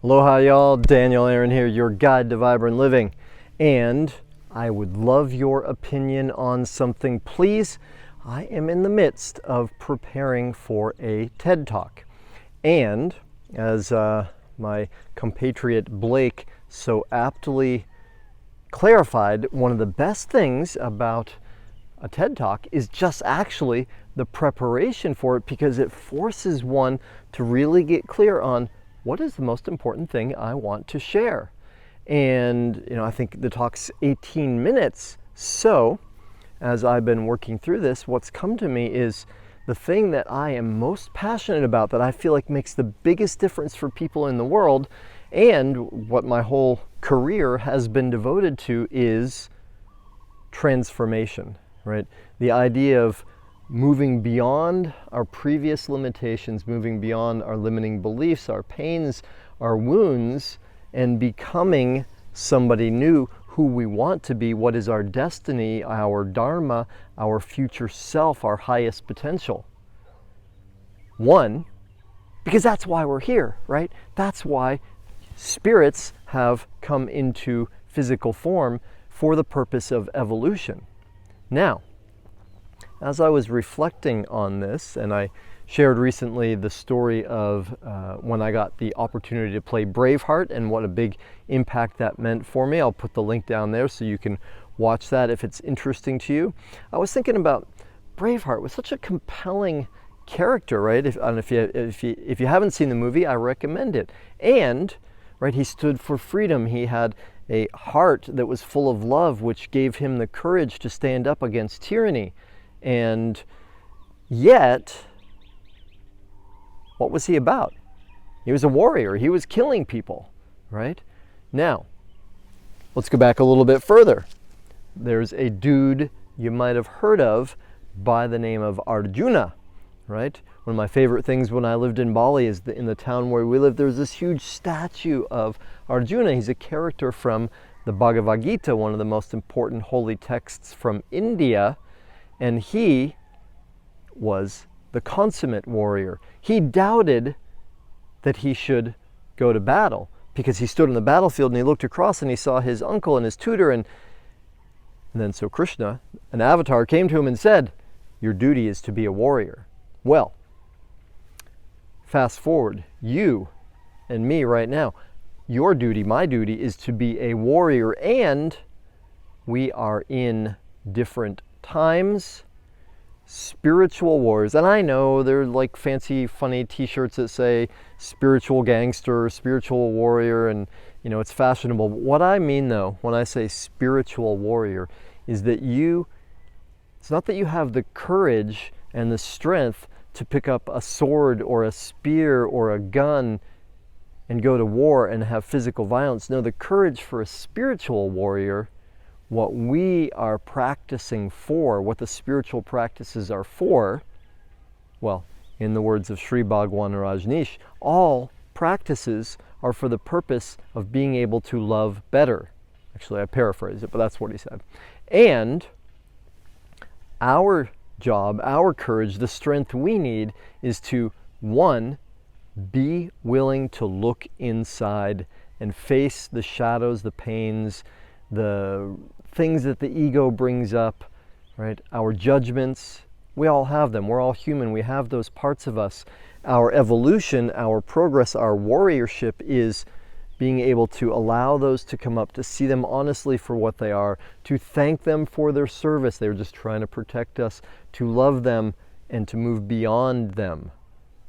Aloha y'all, Daniel Aaron here, your guide to vibrant living. And I would love your opinion on something, please. I am in the midst of preparing for a TED Talk. And as my compatriot Blake so aptly clarified, one of the best things about a TED Talk is just actually the preparation for it, because it forces one to really get clear on what is the most important thing I want to share. And I think the talk's 18 minutes. So as I've been working through this, what's come to me is the thing that I am most passionate about, that I feel like makes the biggest difference for people in the world, and what my whole career has been devoted to, is transformation, right? The idea of moving beyond our previous limitations, moving beyond our limiting beliefs, our pains, our wounds, and becoming somebody new, who we want to be, what is our destiny, our dharma, our future self, our highest potential. One, because that's why we're here, right? That's why spirits have come into physical form, for the purpose of evolution. Now, as I was reflecting on this, and I shared recently the story of when I got the opportunity to play Braveheart and what a big impact that meant for me. I'll put the link down there so you can watch that if it's interesting to you. I was thinking about Braveheart was such a compelling character, right? If you haven't seen the movie, I recommend it. And right, he stood for freedom. He had a heart that was full of love, which gave him the courage to stand up against tyranny. And yet, what was he about? He was a warrior. He was killing people, right? Now, let's go back a little bit further. There's a dude you might have heard of by the name of Arjuna, right? One of my favorite things when I lived in Bali is in the town where we lived, there's this huge statue of Arjuna. He's a character from the Bhagavad Gita, one of the most important holy texts from India. And he was the consummate warrior. He doubted that he should go to battle, because he stood on the battlefield and he looked across and he saw his uncle and his tutor, and then so Krishna, an avatar, came to him and said, "Your duty is to be a warrior." Well, fast forward, you and me right now, your duty, my duty, is to be a warrior, and we are in different times, spiritual warriors. And I know they're like fancy funny t-shirts that say spiritual gangster, spiritual warrior, and it's fashionable. But what I mean, though, when I say spiritual warrior, is that it's not that you have the courage and the strength to pick up a sword or a spear or a gun and go to war and have physical violence. No, the courage for a spiritual warrior, what we are practicing for, what the spiritual practices are for, well, in the words of Sri Bhagwan Rajneesh, all practices are for the purpose of being able to love better. Actually, I paraphrase it, but that's what he said. And our job, our courage, the strength we need is to, one, be willing to look inside and face the shadows, the pains, the things that the ego brings up, right? Our judgments, we all have them. We're all human. We have those parts of us. Our evolution, our progress, our warriorship is being able to allow those to come up, to see them honestly for what they are, to thank them for their service. They're just trying to protect us, to love them, and to move beyond them.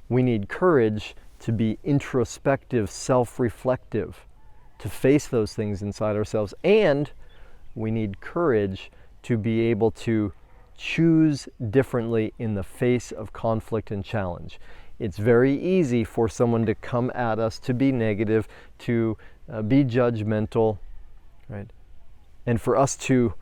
We need courage to be introspective, self-reflective, to face those things inside ourselves. And we need courage to be able to choose differently in the face of conflict and challenge. It's very easy for someone to come at us, to be negative, to be judgmental, right? And for us to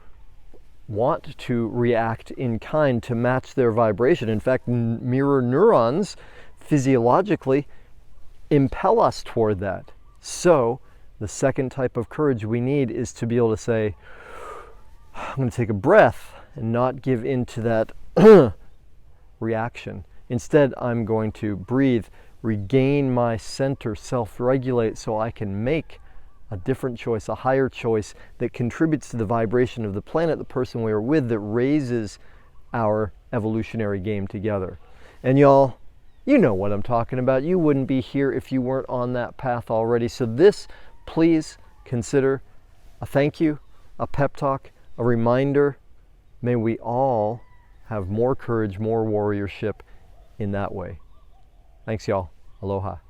want to react in kind to match their vibration. In fact, mirror neurons physiologically impel us toward that. So the second type of courage we need is to be able to say, I'm going to take a breath and not give in to that reaction. Instead, I'm going to breathe regain my center, self-regulate, so I can make a different choice, a higher choice that contributes to the vibration of the planet, the person we are with, that raises our evolutionary game together. And y'all, you know what I'm talking about. You wouldn't be here if you weren't on that path already. So this, please consider a thank you, a pep talk, a reminder. May we all have more courage, more warriorship in that way. Thanks, y'all. Aloha.